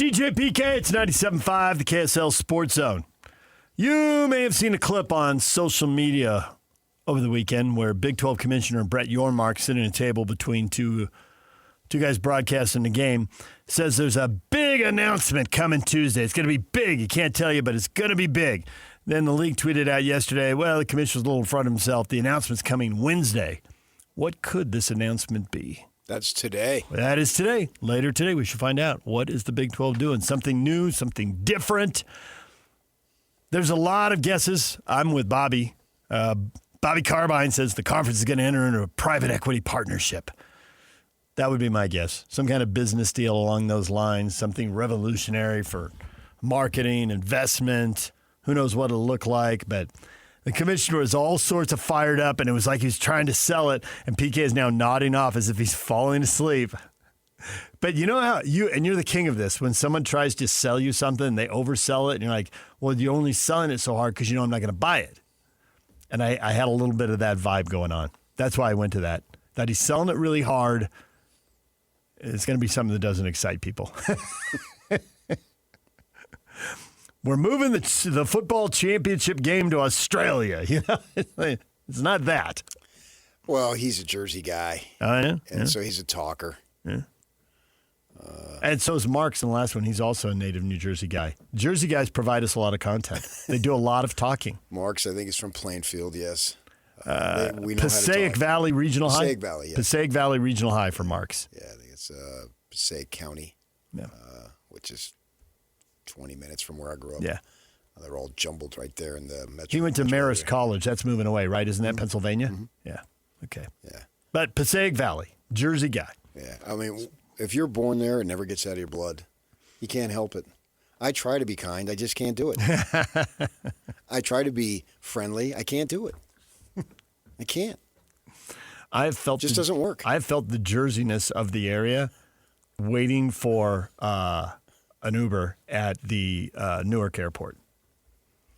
DJ PK, it's 97.5, the KSL Sports Zone. You may have seen a clip on social media over the weekend where Big 12 Commissioner Brett Yormark, sitting at a table between two guys broadcasting the game, says there's a big announcement coming Tuesday. It's going to be big. He can't tell you, but it's going to be big. Then the league tweeted out yesterday, well, the commissioner's a little in front of himself. The announcement's coming Wednesday. What could this announcement be? That's today. That is today. Later today, we should find out. What is the Big 12 doing? Something new, something different. There's a lot of guesses. I'm with Bobby. Bobby Carbine says the conference is going to enter into a private equity partnership. That would be my guess. Some kind of business deal along those lines, something revolutionary for marketing, investment. Who knows what it'll look like, but the commissioner was all sorts of fired up, and it was like he was trying to sell it, and PK is now nodding off as if he's falling asleep. But you know how you're the king of this. When someone tries to sell you something, they oversell it, and you're like, well, you're only selling it so hard because you know I'm not going to buy it. And I had a little bit of that vibe going on. That's why I went to that. That he's selling it really hard. It's going to be something that doesn't excite people. We're moving the football championship game to Australia. You know, it's not that. Well, he's a Jersey guy. Oh, yeah? And so he's a talker. Yeah. And so is Marks in the last one. He's also a native New Jersey guy. Jersey guys provide us a lot of content. They do a lot of talking. Marks, I think, is from Plainfield, yes. We know Passaic Valley Regional High? Passaic Valley, yes. Passaic Valley Regional High for Marks. Yeah, I think it's Passaic County, yeah. Which is 20 minutes from where I grew up. Yeah. They're all jumbled right there in the metro. He went to Marist College. That's moving away, right? Isn't that Pennsylvania? Mm-hmm. Yeah. Okay. Yeah. But Passaic Valley, Jersey guy. Yeah. I mean, if you're born there, it never gets out of your blood. You can't help it. I try to be kind. I just can't do it. I try to be friendly. I can't do it. I can't. I've felt just doesn't work. I've felt the Jerseyness of the area waiting for an Uber at the Newark airport.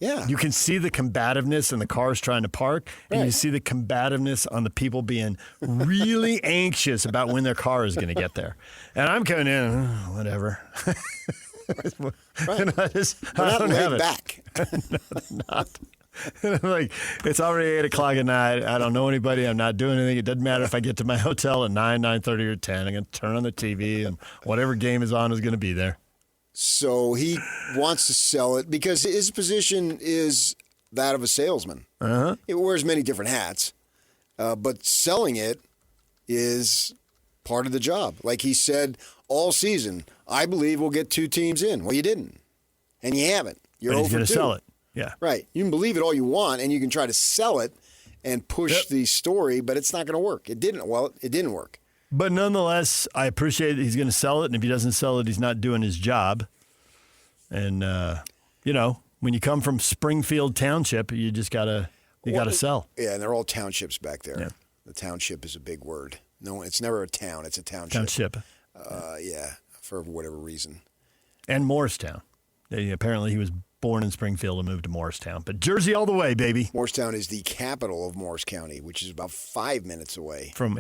Yeah. You can see the combativeness in the cars trying to park, and you see the combativeness on the people being really anxious about when their car is going to get there. And I'm coming in, whatever. Right. I don't have it. Back. Not. And I'm like, it's already 8 o'clock at night. I don't know anybody. I'm not doing anything. It doesn't matter if I get to my hotel at 9, 9:30, or 10. I'm going to turn on the TV, and whatever game is on is going to be there. So he wants to sell it because his position is that of a salesman. Uh-huh. He wears many different hats, but selling it is part of the job. Like he said all season, I believe we'll get 2 teams in. Well, you didn't, and you haven't. You're but he's going to sell it. Yeah. Right. You can believe it all you want, and you can try to sell it and push the story, but it's not going to work. It didn't. Well, it didn't work. But nonetheless, I appreciate that he's going to sell it, and if he doesn't sell it, he's not doing his job. And, when you come from Springfield Township, you just got to sell. Yeah, and they're all townships back there. Yeah. The township is a big word. No, it's never a town. It's a township. Township. Yeah, for whatever reason. And Morristown. Apparently he was born in Springfield and moved to Morristown. But Jersey all the way, baby. Morristown is the capital of Morris County, which is about 5 minutes away from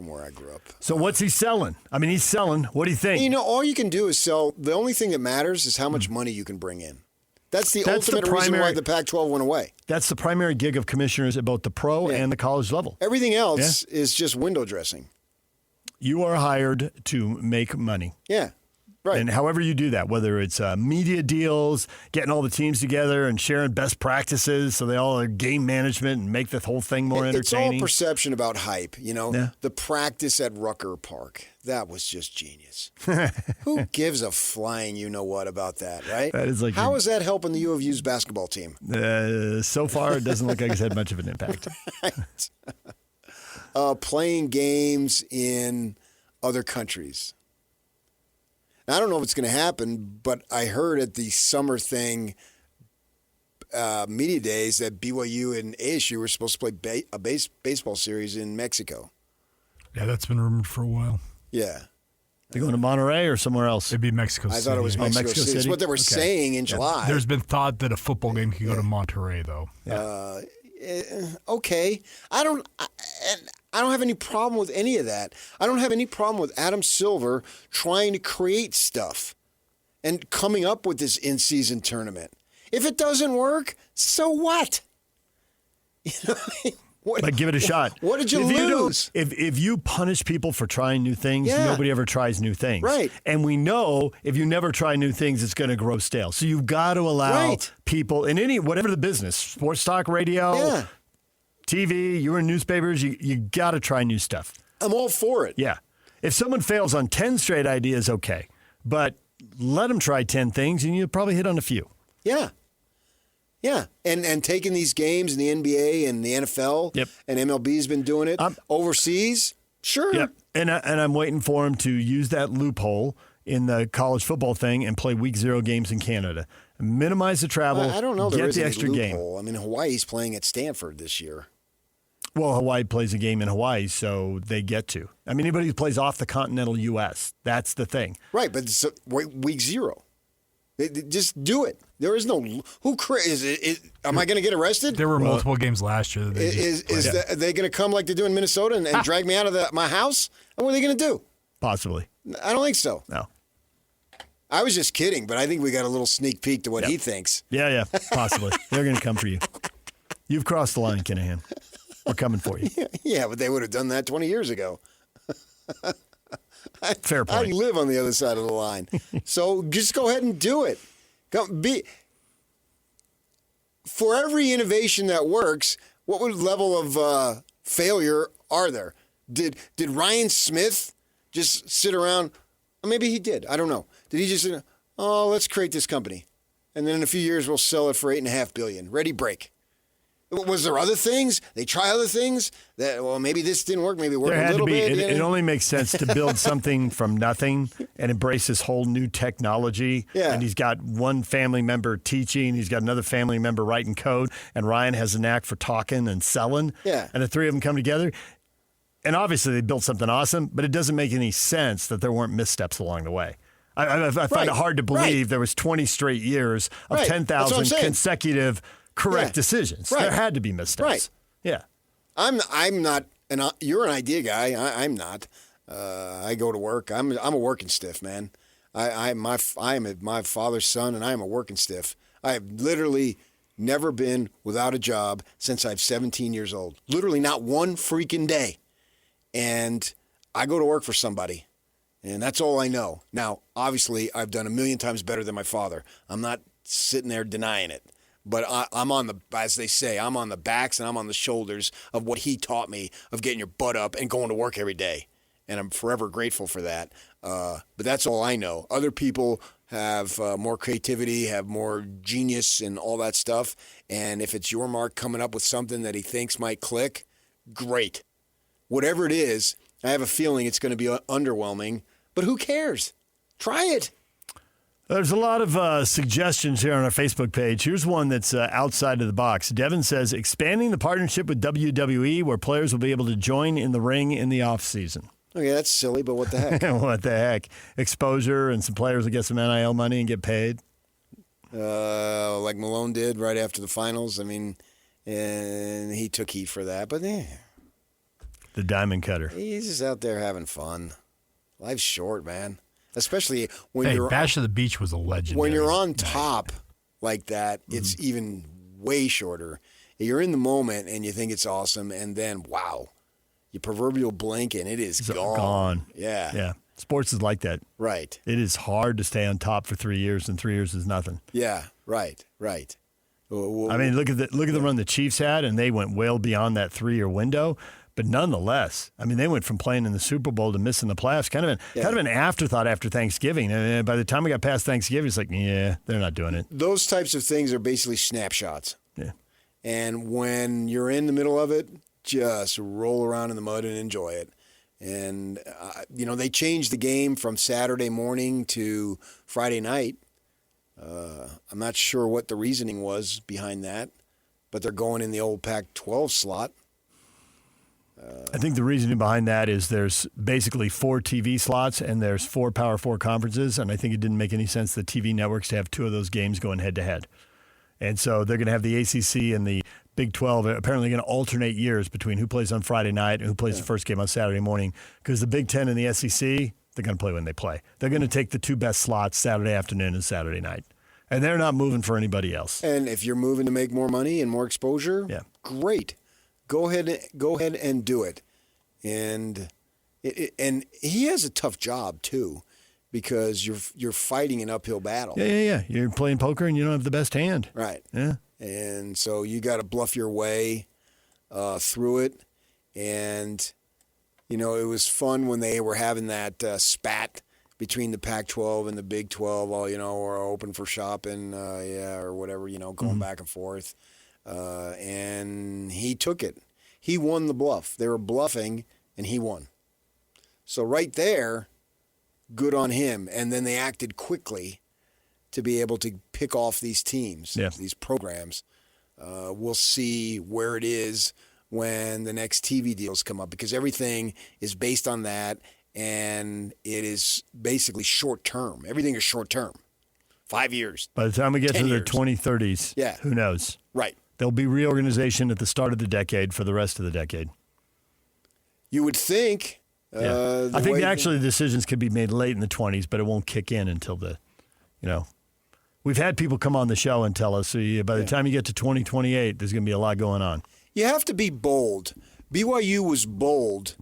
where I grew up. So what's he selling? I mean, he's selling. What do you think? You know, all you can do is sell. The only thing that matters is how much money you can bring in. That's the ultimate reason why the Pac-12 went away. That's the primary gig of commissioners at both the pro and the college level. Everything else is just window dressing. You are hired to make money. Yeah. Right. And however you do that, whether it's media deals, getting all the teams together and sharing best practices so they all are game management and make the whole thing more entertaining. It's all perception about hype. You know, the practice at Rucker Park, that was just genius. Who gives a flying you-know-what about that, right? That is like How is that helping the U of U's basketball team? So far, it doesn't look like it's had much of an impact. Right. Playing games in other countries. Now, I don't know if it's going to happen, but I heard at the summer thing, media days, that BYU and ASU were supposed to play a baseball series in Mexico. Yeah, that's been rumored for a while. Yeah. They're going to Monterey or somewhere else? It'd be Mexico City. I thought it was Mexico City. It's what they were saying in July. There's been thought that a football game could go to Monterey, though. Yeah. Okay. I don't have any problem with any of that. I don't have any problem with Adam Silver trying to create stuff. and coming up with this in-season tournament. If it doesn't work, so what? You know, but give it a shot. What did you lose? If you punish people for trying new things, Yeah. nobody ever tries new things. Right. And we know if you never try new things, it's going to grow stale. So you've got to allow Right. people in whatever the business, sports talk, radio, Yeah. TV, you're in newspapers, you got to try new stuff. I'm all for it. Yeah. If someone fails on 10 straight ideas, okay. But let them try 10 things and you'll probably hit on a few. Yeah. Yeah. And taking these games in the NBA and the NFL, Yep. and MLB's been doing it overseas, sure. Yep. And I'm waiting for them to use that loophole in the college football thing and play week 0 games in Canada. Minimize the travel. I don't know. There Get is the a extra loophole. game. I mean, Hawaii's playing at Stanford this year. Well, Hawaii plays a game in Hawaii, so they get to. I mean, anybody who plays off the continental U.S., that's the thing. Right, but it's week 0. Just do it. There is no is it. Am I going to get arrested? There were multiple games last year that they Are they going to come like they do in Minnesota and drag me out of my house? And what are they going to do? Possibly. I don't think so. No. I was just kidding, but I think we got a little sneak peek to what he thinks. Yeah, possibly. They're going to come for you. You've crossed the line, Kinahan. We're coming for you. Yeah, but they would have done that 20 years ago. Fair point. I live on the other side of the line. So just go ahead and do it. For every innovation that works, what level of failure are there? Did Ryan Smith just sit around? Or maybe he did. I don't know. Did he just say, let's create this company, and then in a few years we'll sell it for $8.5 billion. Ready, break. Was there other things? They try other things that, maybe this didn't work. Maybe it worked a little bit. It only makes sense to build something from nothing and embrace this whole new technology. Yeah. And he's got one family member teaching. He's got another family member writing code. And Ryan has a knack for talking and selling. Yeah. And the three of them come together. And obviously they built something awesome, but it doesn't make any sense that there weren't missteps along the way. I find it hard to believe there was 20 straight years of 10,000 consecutive correct decisions. Right. There had to be missteps. Right. Yeah. I'm not, you're an idea guy. I'm not. I go to work. I'm a working stiff, man. I am my father's son, and I am a working stiff. I have literally never been without a job since I'm 17 years old. Literally not one freaking day. And I go to work for somebody, and that's all I know. Now, obviously, I've done a million times better than my father. I'm not sitting there denying it. But I'm on as they say, I'm on the backs and I'm on the shoulders of what he taught me of getting your butt up and going to work every day. And I'm forever grateful for that. But that's all I know. Other people have more creativity, have more genius and all that stuff. And if it's Yormark coming up with something that he thinks might click, great. Whatever it is, I have a feeling it's going to be underwhelming. But who cares? Try it. There's a lot of suggestions here on our Facebook page. Here's one that's outside of the box. Devin says, expanding the partnership with WWE where players will be able to join in the ring in the offseason. Okay, that's silly, but what the heck? What the heck? Exposure and some players will get some NIL money and get paid. Like Malone did right after the finals. I mean, and he took heat for that. But The diamond cutter. he's just out there having fun. Life's short, man. Especially when you're Bash of the Beach was a legend. when you're on top like that, it's even way shorter. You're in the moment and you think it's awesome, and then wow, your proverbial blink and it is gone. Yeah. Yeah. Sports is like that. Right. It is hard to stay on top for 3 years, and 3 years is nothing. Yeah. Right. I mean, look at the run the Chiefs had, and they went well beyond that 3-year window. But nonetheless, I mean, they went from playing in the Super Bowl to missing the playoffs. Kind of an afterthought after Thanksgiving. And by the time we got past Thanksgiving, it's like, yeah, they're not doing it. Those types of things are basically snapshots. Yeah. And when you're in the middle of it, just roll around in the mud and enjoy it. And, they changed the game from Saturday morning to Friday night. I'm not sure what the reasoning was behind that, but they're going in the old Pac-12 slot. I think the reasoning behind that is there's basically 4 TV slots and there's 4 Power 4 conferences, and I think it didn't make any sense the TV networks to have 2 of those games going head-to-head. And so they're going to have the ACC and the Big 12 apparently going to alternate years between who plays on Friday night and who plays the first game on Saturday morning, because the Big 10 and the SEC, they're going to play when they play. They're going to take the two best slots Saturday afternoon and Saturday night. And they're not moving for anybody else. And if you're moving to make more money and more exposure, great. Go ahead and do it. And he has a tough job too, because you're fighting an uphill battle. Yeah. You're playing poker and you don't have the best hand. Right. Yeah. And so you got to bluff your way through it. And it was fun when they were having that spat between the Pac-12 and the Big 12, or open for shopping, or whatever, going back and forth. And he took it. He won the bluff. They were bluffing, and he won. So right there, good on him. And then they acted quickly to be able to pick off these teams, these programs. We'll see where it is when the next TV deals come up, because everything is based on that. And it is basically short term. Everything is short term. 5 years. By the time we get to their 2030s, 2030s, who knows? Right. There'll be reorganization at the start of the decade for the rest of the decade. You would think. I think actually the decisions could be made late in the 20s, but it won't kick in until we've had people come on the show and tell us, by the time you get to 2028, there's going to be a lot going on. You have to be bold. BYU was bold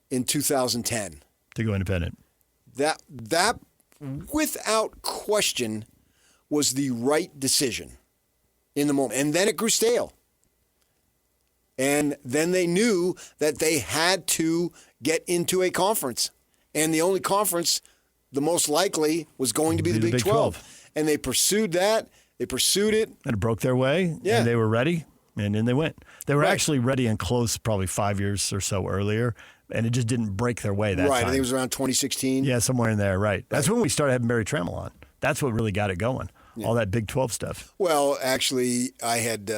in 2010. To go independent. That without question was the right decision in the moment. And then it grew stale. And then they knew that they had to get into a conference. And the only conference, the most likely, was going to be the Big 12. And they pursued that. They pursued it. And it broke their way. Yeah. And they were ready. And then they went. They were actually ready and close probably 5 years or so earlier. And it just didn't break their way that time. Right, I think it was around 2016. Yeah, somewhere in there, right. That's when we started having Barry Trammell on. That's what really got it going, all that Big 12 stuff. Well, actually, I had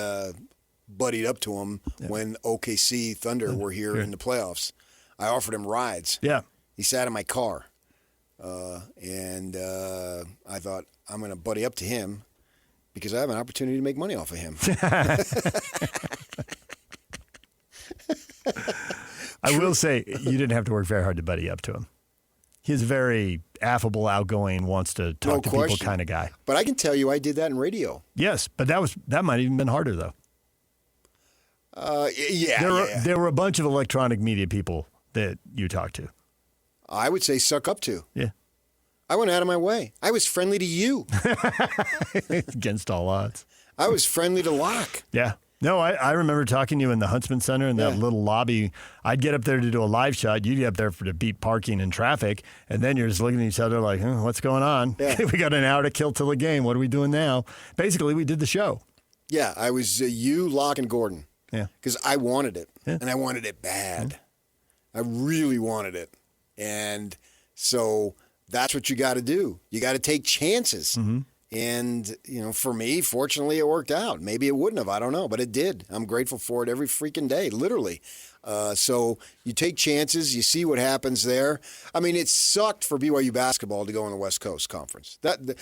buddied up to him when OKC Thunder were here in the playoffs. I offered him rides. Yeah. He sat in my car. And I thought, I'm going to buddy up to him because I have an opportunity to make money off of him. I will say, you didn't have to work very hard to buddy up to him. He's a very affable, outgoing, wants to talk to people kind of guy. But I can tell you I did that in radio. Yes, but that might have even been harder, though. There were a bunch of electronic media people that you talked to. I would say suck up to. Yeah. I went out of my way. I was friendly to you. Against all odds. I was friendly to Locke. Yeah. No, I remember talking to you in the Huntsman Center in that little lobby. I'd get up there to do a live shot. You'd get up there to beat parking and traffic. And then you're just looking at each other like, what's going on? Yeah. We got an hour to kill till the game. What are we doing now? Basically, we did the show. Yeah, I was you, Locke, and Gordon. Yeah. Because I wanted it. Yeah. And I wanted it bad. I really wanted it. And so that's what you got to do. You got to take chances. Mm-hmm. And, for me, fortunately, it worked out. Maybe it wouldn't have. I don't know. But it did. I'm grateful for it every freaking day, literally. So you take chances. You see what happens there. I mean, it sucked for BYU basketball to go on the West Coast Conference. That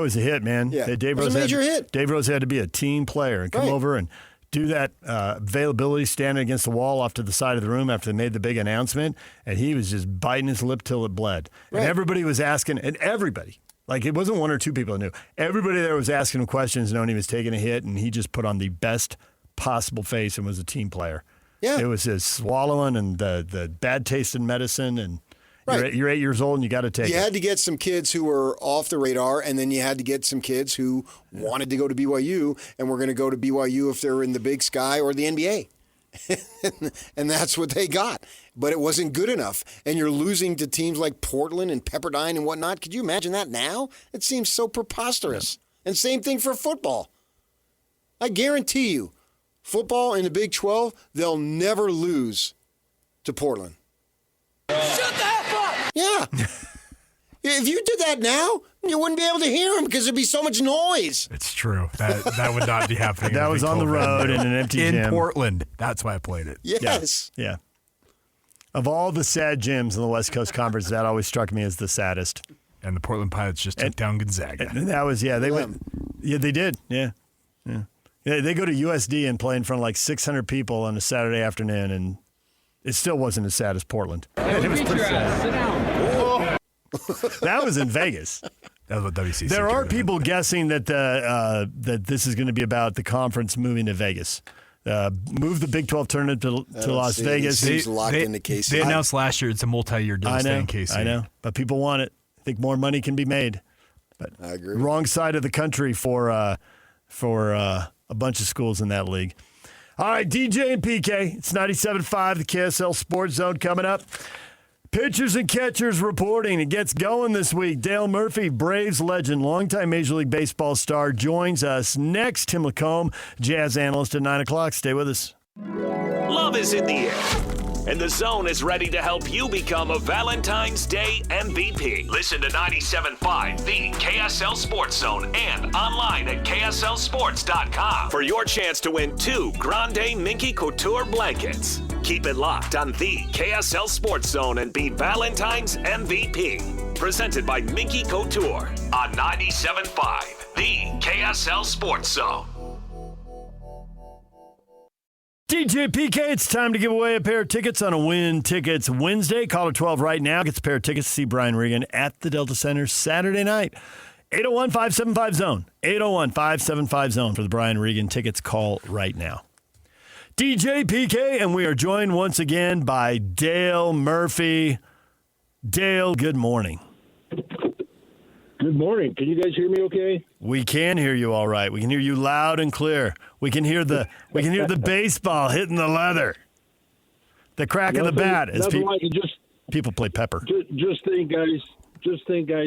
was a hit, man. Yeah, Dave it was a major hit. Dave Rose had to be a team player and come over and do that availability, standing against the wall off to the side of the room after they made the big announcement. And he was just biting his lip till it bled. Right. And everybody was asking, and everybody. Like, it wasn't one or two people that knew. Everybody there was asking him questions, knowing he was taking a hit, and he just put on the best possible face and was a team player. Yeah. It was his swallowing and the bad taste in medicine, and you're 8 years old and you got to take it. You had to get some kids who were off the radar, and then you had to get some kids who wanted to go to BYU and were going to go to BYU if they're in the Big Sky or the NBA. And that's what they got. But it wasn't good enough. And you're losing to teams like Portland and Pepperdine and whatnot. Could you imagine that now? It seems so preposterous. Yeah. And same thing for football. I guarantee you, football in the Big 12, they'll never lose to Portland. Shut the F up! Yeah. If you did that now, you wouldn't be able to hear them because there'd be so much noise. It's true. That would not be happening. That was on the road in an empty gym. In Portland. That's why I played it. Yes. Yeah. Of all the sad gyms in the West Coast Conference, that always struck me as the saddest. And the Portland Pilots just took down Gonzaga. And that was, they went. Yeah, they did. Yeah. They go to USD and play in front of like 600 people on a Saturday afternoon, and it still wasn't as sad as Portland. It was pretty sad. Sit down. That was in Vegas. That's what WCC. There are people guessing that that this is going to be about the conference moving to Vegas. Move the Big 12 tournament to Las Vegas. Seems locked into KC. They announced last year it's a multi-year deal to stay in KC. I know, but people want it. I think more money can be made. But I agree. Wrong side of the country for a bunch of schools in that league. All right, DJ and PK. It's 97.5, the KSL Sports Zone coming up. Pitchers and catchers reporting. It gets going this week. Dale Murphy, Braves legend, longtime Major League Baseball star, joins us next. Tim Lacombe, Jazz analyst at 9 o'clock. Stay with us. Love is in the air, and the Zone is ready to help you become a Valentine's Day MVP. Listen to 97.5, the KSL Sports Zone, and online at KSLSports.com for your chance to win 2 Grande Minky Couture blankets. Keep it locked on the KSL Sports Zone and be Valentine's MVP. Presented by Minky Couture on 97.5, the KSL Sports Zone. DJ PK, it's time to give away a pair of tickets on a Win Tickets Wednesday. Caller 12 right now gets a pair of tickets to see Brian Regan at the Delta Center Saturday night. 801-575-ZONE. 801-575-ZONE for the Brian Regan tickets. Call right now. DJ PK, and we are joined once again by Dale Murphy. Dale, good morning. Good morning. Can you guys hear me okay? We can hear you all right. We can hear you loud and clear. We can hear the baseball hitting the leather. The crack of the bat as people play pepper. Just think, guys,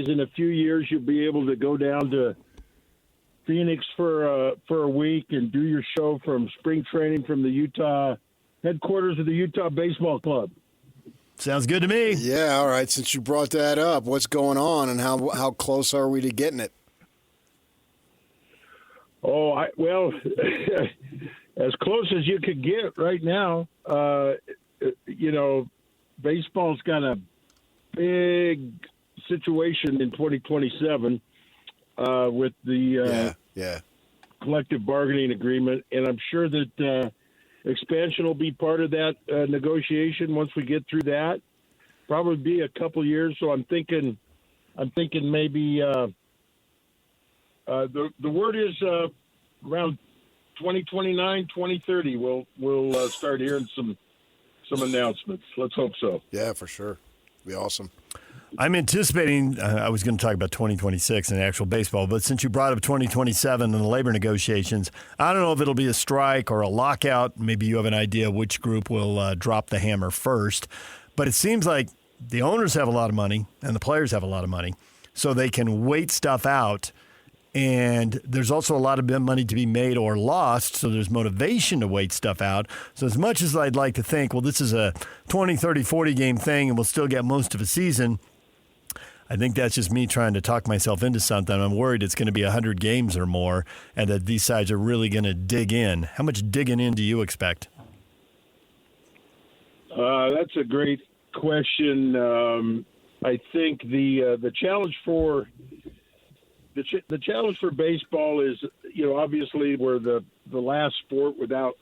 in a few years you'll be able to go down to Phoenix for a week and do your show from spring training from the Utah headquarters of the Utah Baseball Club. Sounds good to me. Yeah, all right. Since you brought that up, what's going on and how close are we to getting it? Well, as close as you could get right now. Baseball's got a big situation in 2027 with the collective bargaining agreement, and I'm sure that expansion will be part of that negotiation once we get through that. Probably be a couple years, so I'm thinking maybe the word is around 2029, 2030. We'll start hearing some announcements. Let's hope so. Yeah, for sure. Be awesome. I'm anticipating, I was going to talk about 2026 in actual baseball, but since you brought up 2027 and the labor negotiations, I don't know if it'll be a strike or a lockout. Maybe you have an idea which group will drop the hammer first. But it seems like the owners have a lot of money and the players have a lot of money, so they can wait stuff out. And there's also a lot of money to be made or lost, so there's motivation to wait stuff out. So as much as I'd like to think, well, this is a 20, 30, 40 game thing and we'll still get most of a season, I think that's just me trying to talk myself into something. I'm worried it's going to be 100 games or more and that these sides are really going to dig in. How much digging in do you expect? That's a great question. I think the challenge for the challenge for baseball is, obviously we're the last sport without,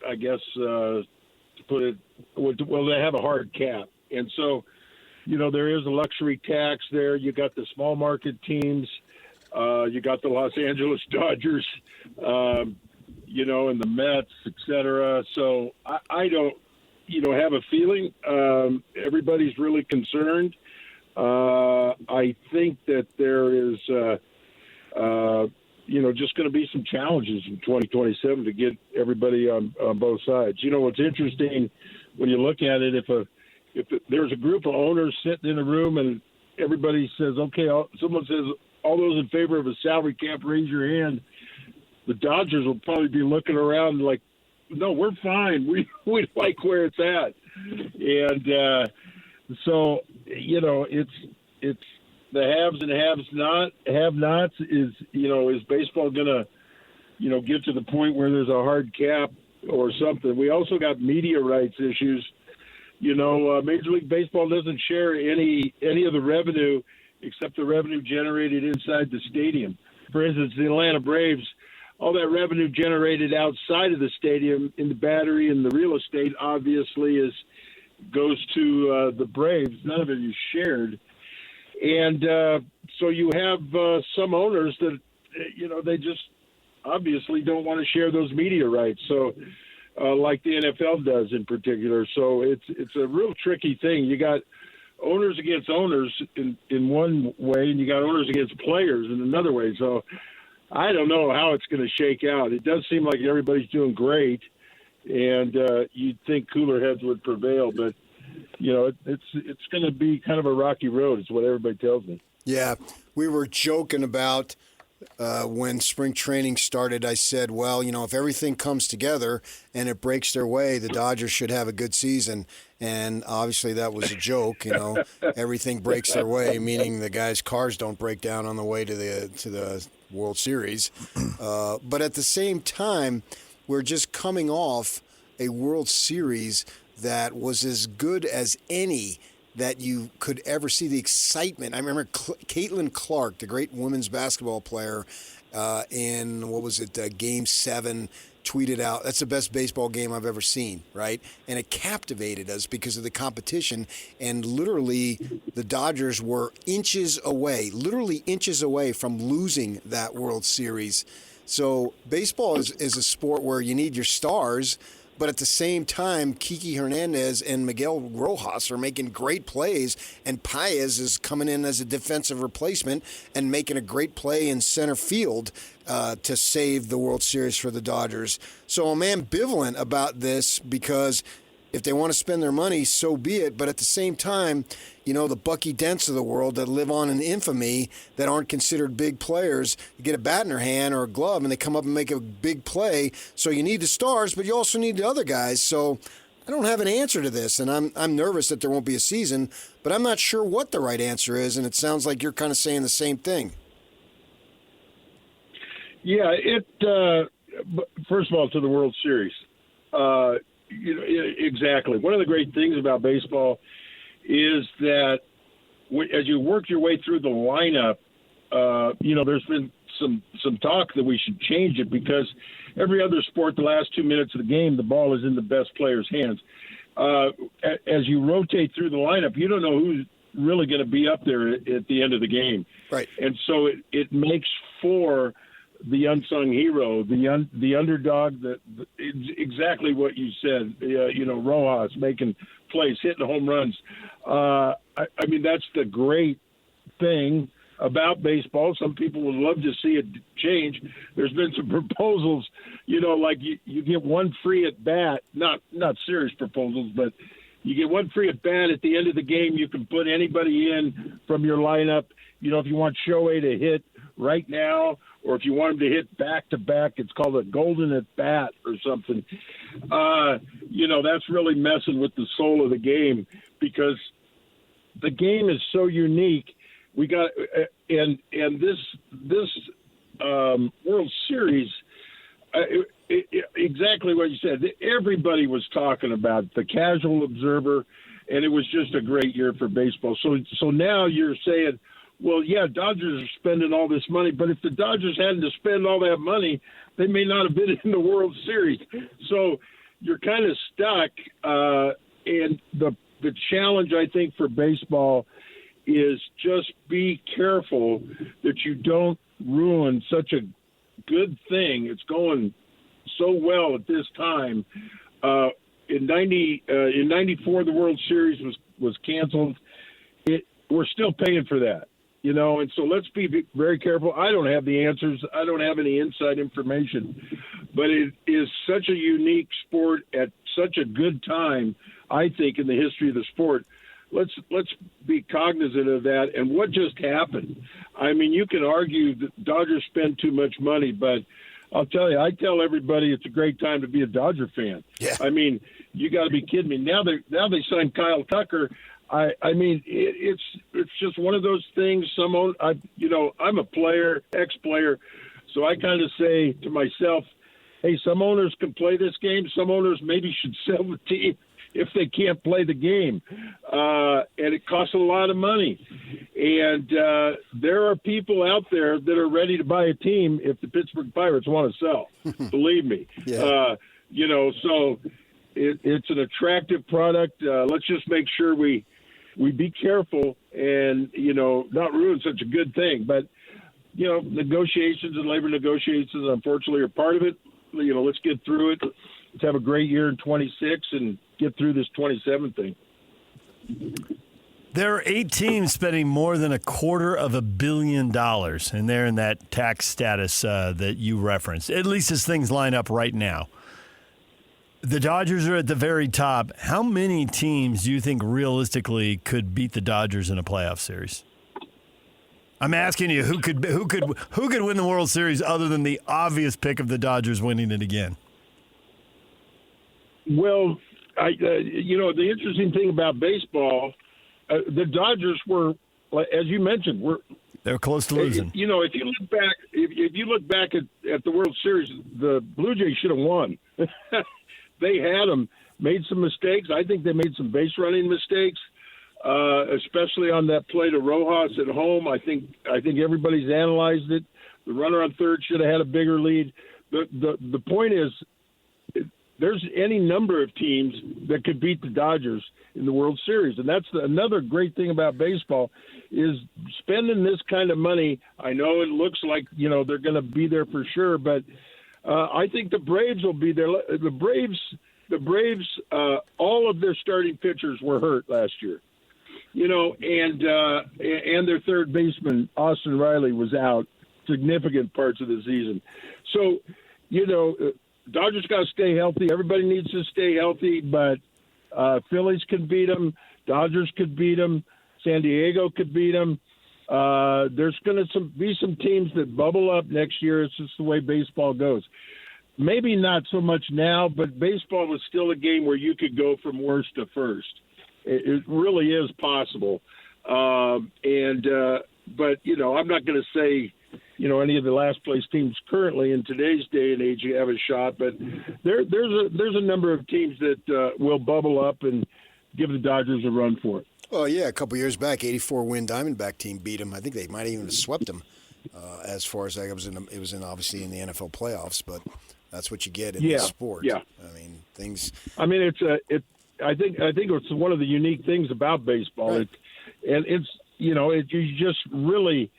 I guess, to put it, well, they have a hard cap. And so, there is a luxury tax there. You got the small market teams. You got the Los Angeles Dodgers, and the Mets, et cetera. So I don't, have a feeling everybody's really concerned. I think that there is, just going to be some challenges in 2027 to get everybody on both sides. What's interesting when you look at it, if there's a group of owners sitting in a room and everybody says, okay, someone says, all those in favor of a salary cap, raise your hand. The Dodgers will probably be looking around like, no, we're fine. We like where it's at. And so, it's the haves and have-nots is baseball going to, get to the point where there's a hard cap or something? We also got media rights issues. Major League Baseball doesn't share any of the revenue except the revenue generated inside the stadium. For instance, the Atlanta Braves, all that revenue generated outside of the stadium in the battery and the real estate obviously goes to the Braves. None of it is shared. And so you have some owners that, they just obviously don't want to share those media rights. So like the NFL does in particular. So it's a real tricky thing. You got owners against owners in one way, and you got owners against players in another way. So I don't know how it's going to shake out. It does seem like everybody's doing great, and you'd think cooler heads would prevail, but it's going to be kind of a rocky road, is what everybody tells me. Yeah, we were joking about when spring training started. I said, well, if everything comes together and it breaks their way, the Dodgers should have a good season. And obviously that was a joke. Everything breaks their way, meaning the guys' cars don't break down on the way to the World Series. But at the same time, we're just coming off a World Series that was as good as any that you could ever see. The excitement. I remember Caitlin Clark, the great women's basketball player, in Game 7, tweeted out, "That's the best baseball game I've ever seen," right? And it captivated us because of the competition. And literally, the Dodgers were literally inches away from losing that World Series. So baseball is a sport where you need your stars. But at the same time, Kiki Hernandez and Miguel Rojas are making great plays, and Paez is coming in as a defensive replacement and making a great play in center field to save the World Series for the Dodgers. So I'm ambivalent about this because if they want to spend their money, so be it. But at the same time, the Bucky Dents of the world that live on in infamy that aren't considered big players, you get a bat in their hand or a glove and they come up and make a big play. So you need the stars, but you also need the other guys. So I don't have an answer to this, and I'm nervous that there won't be a season, but I'm not sure what the right answer is, and it sounds like you're kind of saying the same thing. Yeah, first of all, to the World Series. Exactly. One of the great things about baseball is that as you work your way through the lineup, there's been some talk that we should change it because every other sport, the last 2 minutes of the game, the ball is in the best player's hands. As you rotate through the lineup, you don't know who's really going to be up there at the end of the game. Right. And so it makes for the unsung hero, the underdog. Exactly what you said. Rojas making plays, hitting home runs. I mean, that's the great thing about baseball. Some people would love to see it change. There's been some proposals, like you get one free at bat. Not serious proposals, but you get one free at bat at the end of the game. You can put anybody in from your lineup. If you want Shohei to hit right now, or if you want him to hit back-to-back, it's called a golden at-bat or something. That's really messing with the soul of the game because the game is so unique. We got and this World Series, exactly what you said. Everybody was talking about the casual observer, and it was just a great year for baseball. So now you're saying, well, yeah, Dodgers are spending all this money, but if the Dodgers hadn't to spend all that money, they may not have been in the World Series. So you're kind of stuck. And the challenge, I think, for baseball is just be careful that you don't ruin such a good thing. It's going so well at this time. In 94, the World Series was canceled. We're still paying for that. And so let's be very careful. I don't have the answers. I don't have any inside information. But it is such a unique sport at such a good time, I think, in the history of the sport. Let's be cognizant of that. And what just happened? I mean, you can argue that Dodgers spend too much money, but I'll tell you, I tell everybody it's a great time to be a Dodger fan. Yeah. I mean, you got to be kidding me. Now they signed Kyle Tucker. I mean, it's just one of those things. I'm a player, ex-player, so I kind of say to myself, hey, some owners can play this game. Some owners maybe should sell the team if they can't play the game, and it costs a lot of money. And there are people out there that are ready to buy a team if the Pittsburgh Pirates want to sell. Believe me. Yeah. So it's an attractive product. Let's just make sure we we be careful and, not ruin such a good thing. But, negotiations and labor negotiations, unfortunately, are part of it. Let's get through it. Let's have a great year in 26 and get through this 27 thing. There are 8 teams spending more than $250 million, and they're in that tax status that you referenced, at least as things line up right now. The Dodgers are at the very top. How many teams do you think realistically could beat the Dodgers in a playoff series? I'm asking you, who could win the World Series other than the obvious pick of the Dodgers winning it again? Well, the interesting thing about baseball, the Dodgers were, as you mentioned, they're close to losing. If you look back at the World Series, the Blue Jays should have won. They had them, made some mistakes. I think they made some base running mistakes, especially on that play to Rojas at home. I think everybody's analyzed it. The runner on third should have had a bigger lead. The point is, there's any number of teams that could beat the Dodgers in the World Series. And that's another great thing about baseball is spending this kind of money. I know it looks like, they're going to be there for sure, but I think the Braves will be there. The Braves, all of their starting pitchers were hurt last year, and their third baseman, Austin Riley, was out significant parts of the season. So, Dodgers got to stay healthy. Everybody needs to stay healthy, but Phillies could beat them. Dodgers could beat them. San Diego could beat them. There's going to be some teams that bubble up next year. It's just the way baseball goes. Maybe not so much now, but baseball was still a game where you could go from worst to first. It really is possible. But, I'm not going to say, any of the last place teams currently in today's day and age you have a shot, but there's a number of teams that will bubble up and give the Dodgers a run for it. Well, yeah, a couple years back, 84-win Diamondback team beat them. I think they might even have swept them. As far as it was obviously in the NFL playoffs, but that's what you get in this sport. Yeah, I mean things. I mean I think it's one of the unique things about baseball. Right. You just really,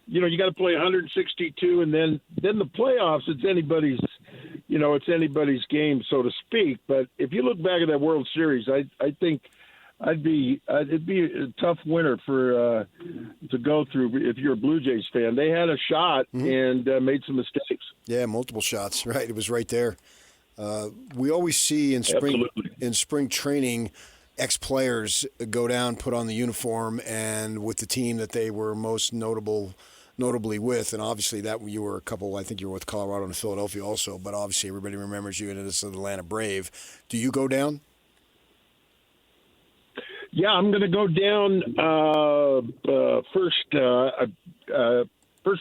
you got to play 162, and then the playoffs. It's anybody's game, so to speak. But if you look back at that World Series, I think it'd be a tough winter for to go through if you're a Blue Jays fan. They had a shot and made some mistakes. Yeah, multiple shots. Right, it was right there. We always see in spring training, ex-players go down, put on the uniform, and with the team that they were most notably with, and obviously that you were a couple. I think you were with Colorado and Philadelphia also, but obviously everybody remembers you in this Atlanta Brave. Do you go down? Yeah, I'm going to go down first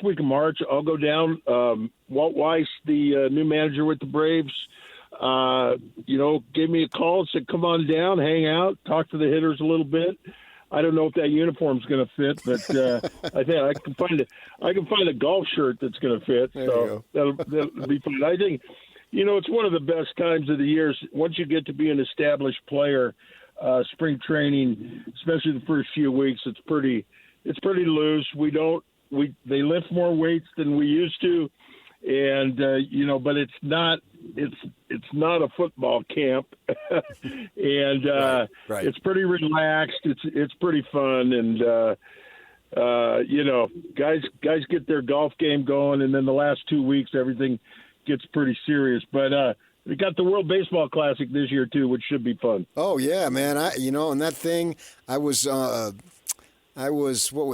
week of March. I'll go down. Walt Weiss, the new manager with the Braves, gave me a call and said, "Come on down, hang out, talk to the hitters a little bit." I don't know if that uniform's going to fit, but I think I can find a golf shirt that's going to fit. So that'll be fun. I think, it's one of the best times of the year. Once you get to be an established player. Spring training, especially the first few weeks, it's pretty loose. They lift more weights than we used to, and but it's not a football camp, and right. It's pretty relaxed. It's pretty fun, and guys get their golf game going, and then the last 2 weeks everything gets pretty serious, but. We got the World Baseball Classic this year too, which should be fun. Oh yeah, man! And that thing, I was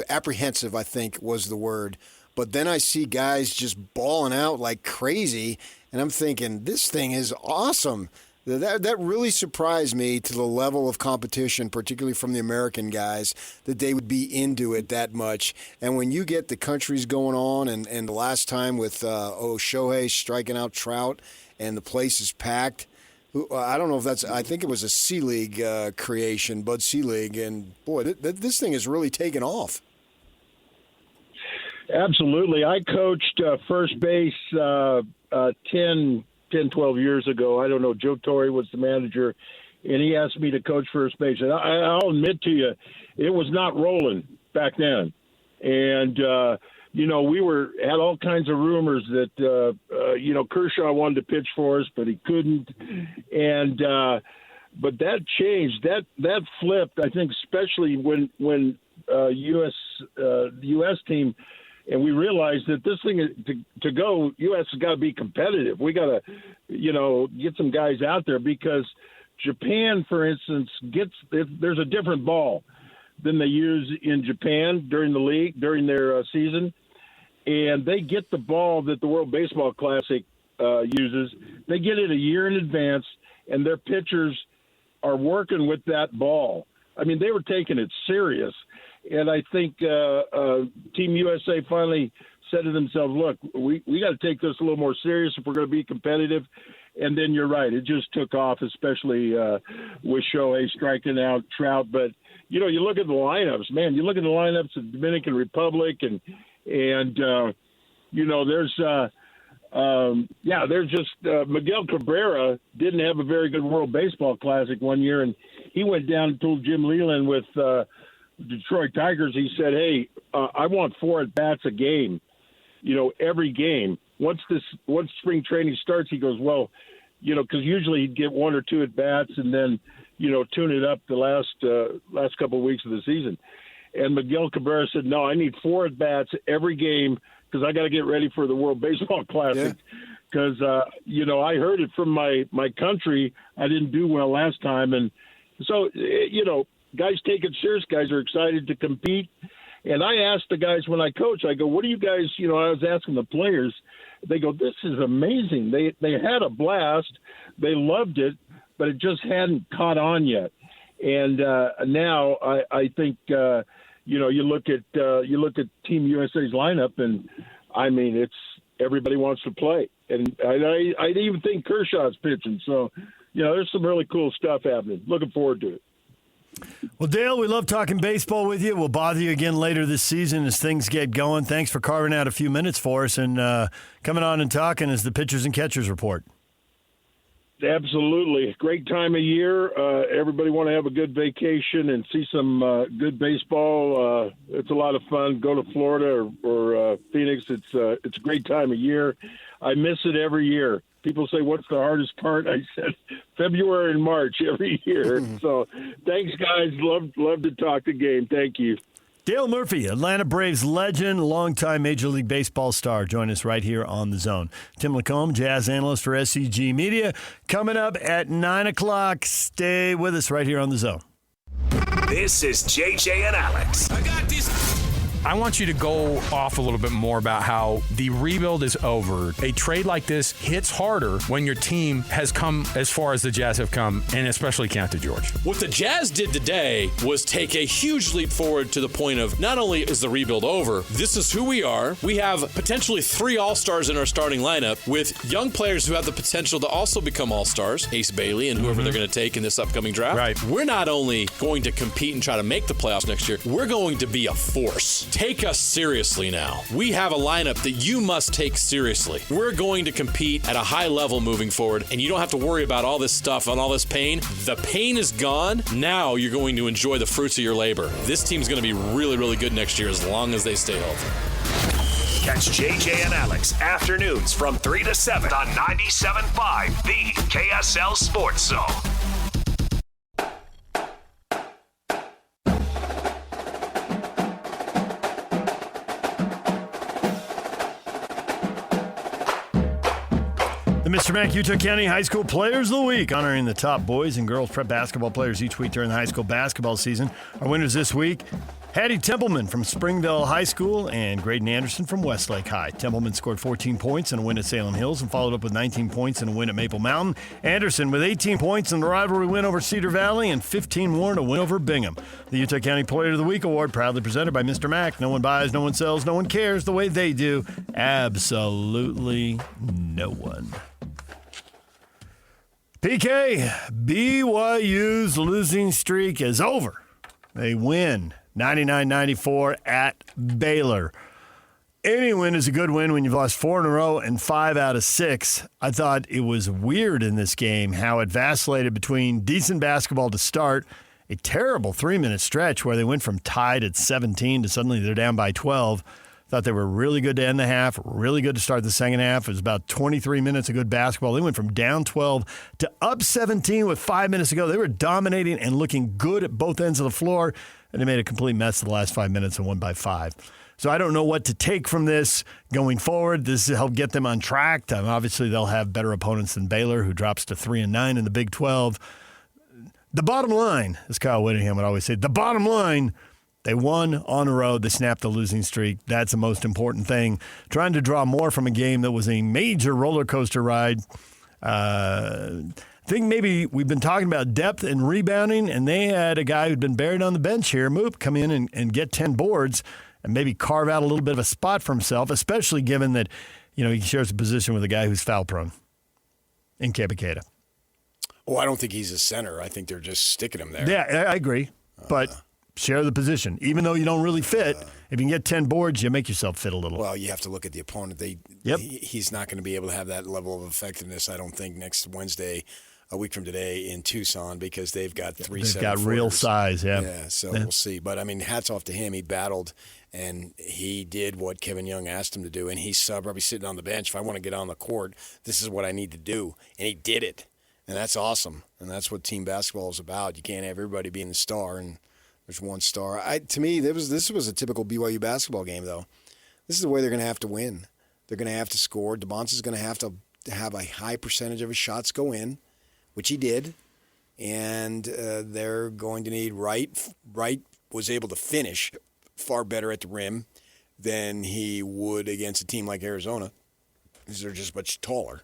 apprehensive. I think was the word. But then I see guys just balling out like crazy, and I'm thinking this thing is awesome. That really surprised me to the level of competition, particularly from the American guys, that they would be into it that much. And when you get the countries going on, and the last time with Shohei striking out Trout. And the place is packed. I don't know if I think it was a C-League creation, Bud C-League. And, boy, this thing has really taken off. Absolutely. I coached first base 10, 12 years ago. I don't know. Joe Torre was the manager and he asked me to coach first base. And I'll admit to you, it was not rolling back then. And, we had all kinds of rumors that, Kershaw wanted to pitch for us, but he couldn't. And, but that changed. That flipped, I think, especially when the U.S. team, and we realized that this thing to go, U.S. has got to be competitive. We got to, get some guys out there because Japan, for instance, there's a different ball than they use in Japan during their season, and they get the ball that the World Baseball Classic uses. They get it a year in advance, and their pitchers are working with that ball. I mean, they were taking it serious. And I think Team USA finally said to themselves, look, we got to take this a little more serious if we're going to be competitive. And then you're right. It just took off, especially with Shohei striking out Trout. But, you look at the lineups, man. You look at the lineups of Dominican Republic and there's just Miguel Cabrera didn't have a very good World Baseball Classic one year, and he went down and told Jim Leland with Detroit Tigers, he said, hey, I want 4 at-bats a game, every game. Once spring training starts, he goes, well, because usually he'd get 1 or 2 at-bats and then, tune it up the last couple of weeks of the season. And Miguel Cabrera said, no, I need 4 at-bats every game because I got to get ready for the World Baseball Classic. Because, I heard it from my country. I didn't do well last time. And so, guys take it serious. Guys are excited to compete. And I asked the guys when I coach, I go, what do you guys, I was asking the players, they go, this is amazing. They had a blast. They loved it, but it just hadn't caught on yet. And now I think, you look at Team USA's lineup, and I mean, it's everybody wants to play. And I even think Kershaw's pitching. So, there's some really cool stuff happening. Looking forward to it. Well, Dale, we love talking baseball with you. We'll bother you again later this season as things get going. Thanks for carving out a few minutes for us and coming on and talking as the pitchers and catchers report. Absolutely. Great time of year. Everybody want to have a good vacation and see some good baseball. It's a lot of fun. Go to Florida or Phoenix. It's a great time of year. I miss it every year. People say, what's the hardest part? I said, February and March every year. So thanks, guys. Love to talk the game. Thank you. Dale Murphy, Atlanta Braves legend, longtime Major League Baseball star, join us right here on The Zone. Tim Lacombe, jazz analyst for SCG Media, coming up at 9 o'clock. Stay with us right here on The Zone. This is JJ and Alex. I got this. I want you to go off a little bit more about how the rebuild is over. A trade like this hits harder when your team has come as far as the Jazz have come, and especially Canton, George. What the Jazz did today was take a huge leap forward to the point of not only is the rebuild over, this is who we are. We have potentially 3 All-Stars in our starting lineup with young players who have the potential to also become All-Stars, Ace Bailey and whoever they're going to take in this upcoming draft. Right. We're not only going to compete and try to make the playoffs next year, we're going to be a force. Take us seriously now. We have a lineup that you must take seriously. We're going to compete at a high level moving forward, and you don't have to worry about all this stuff and all this pain. The pain is gone. Now you're going to enjoy the fruits of your labor. This team's going to be really, really good next year as long as they stay healthy. Catch JJ and Alex afternoons from 3 to 7 on 97.5, the KSL Sports Zone. Mr. Mack, Utah County High School Players of the Week, honoring the top boys and girls prep basketball players each week during the high school basketball season. Our winners this week, Hattie Templeman from Springville High School and Graydon Anderson from Westlake High. Templeman scored 14 points in a win at Salem Hills and followed up with 19 points in a win at Maple Mountain. Anderson with 18 points in the rivalry win over Cedar Valley and 15 more in a win over Bingham. The Utah County Player of the Week award proudly presented by Mr. Mack. No one buys, no one sells, no one cares the way they do. Absolutely no one. PK, BYU's losing streak is over. They win 99-94 at Baylor. Any win is a good win when you've lost 4 in a row and 5 out of 6. I thought it was weird in this game how it vacillated between decent basketball to start, a terrible 3-minute stretch where they went from tied at 17 to suddenly they're down by 12. Thought they were really good to end the half, really good to start the second half. It was about 23 minutes of good basketball. They went from down 12 to up 17 with 5 minutes to go. They were dominating and looking good at both ends of the floor, and they made a complete mess of the last 5 minutes and won by 5. So I don't know what to take from this going forward. This will help get them on track. Obviously, they'll have better opponents than Baylor, who drops to 3-9 in the Big 12. The bottom line, as Kyle Whittingham would always say, the bottom line, they won on the road. They snapped the losing streak. That's the most important thing. Trying to draw more from a game that was a major roller coaster ride. I think maybe we've been talking about depth and rebounding, and they had a guy who'd been buried on the bench here, Moop, come in and get 10 boards and maybe carve out a little bit of a spot for himself, especially given that, he shares a position with a guy who's foul prone in Kebakeda. Oh, I don't think he's a center. I think they're just sticking him there. Yeah, I agree. But share the position. Even though you don't really fit, if you can get 10 boards, you make yourself fit a little. Well, you have to look at the opponent. He's not going to be able to have that level of effectiveness, I don't think, next Wednesday, a week from today in Tucson, because they've got They've got real size, yeah. Yeah, so we'll see. But, hats off to him. He battled, and he did what Kevin Young asked him to do, and he's probably sitting on the bench. If I want to get on the court, this is what I need to do. And he did it, and that's awesome. And that's what team basketball is about. You can't have everybody being the star, and there's one star. To me, this was a typical BYU basketball game, though. This is the way they're going to have to win. They're going to have to score. DeBonce's going to have a high percentage of his shots go in, which he did, and they're going to need Wright. Wright was able to finish far better at the rim than he would against a team like Arizona, because they're just much taller,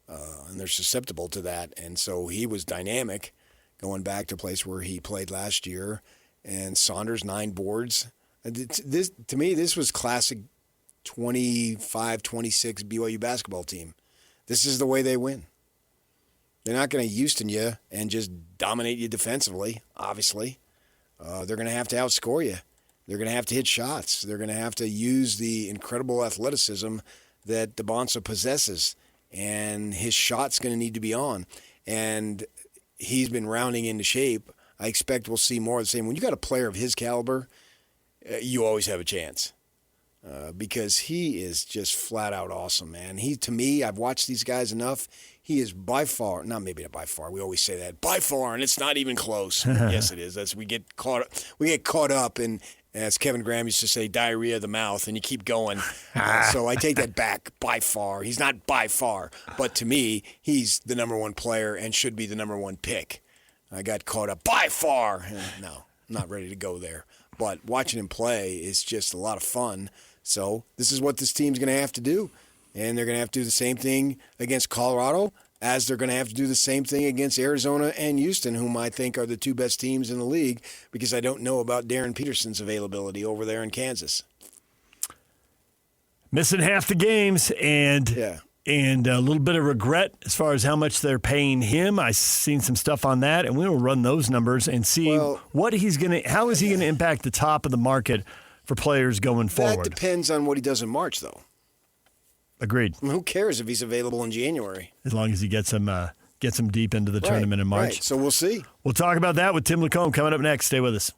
and they're susceptible to that. And so he was dynamic, going back to a place where he played last year. And Saunders, 9 boards. To me, this was classic 25-26 BYU basketball team. This is the way they win. They're not going to Houston you and just dominate you defensively, obviously. They're going to have to outscore you. They're going to have to hit shots. They're going to have to use the incredible athleticism that DeBonce possesses. And his shot's going to need to be on. And he's been rounding into shape. I expect we'll see more of the same. When you got a player of his caliber, you always have a chance. Because he is just flat out awesome, man. To me, I've watched these guys enough. He is by far, not by far. We always say that, by far, and it's not even close. Yes, it is. We get caught up in, as Kevin Graham used to say, diarrhea of the mouth, and you keep going. So I take that back. By far, he's not by far, but to me, he's the number one player and should be the number one pick. I got caught up by far. No, I'm not ready to go there. But watching him play is just a lot of fun. So this is what this team's going to have to do. And they're going to have to do the same thing against Colorado as they're going to have to do the same thing against Arizona and Houston, whom I think are the 2 best teams in the league, because I don't know about Darren Peterson's availability over there in Kansas. Missing half the games and a little bit of regret as far as how much they're paying him. I've seen some stuff on that, and we will run those numbers and see how is he going to impact the top of the market for players going forward. That depends on what he does in March, though. Agreed. Who cares if he's available in January? As long as he gets him deep into the tournament in March. Right. So we'll see. We'll talk about that with Tim Lacombe coming up next. Stay with us.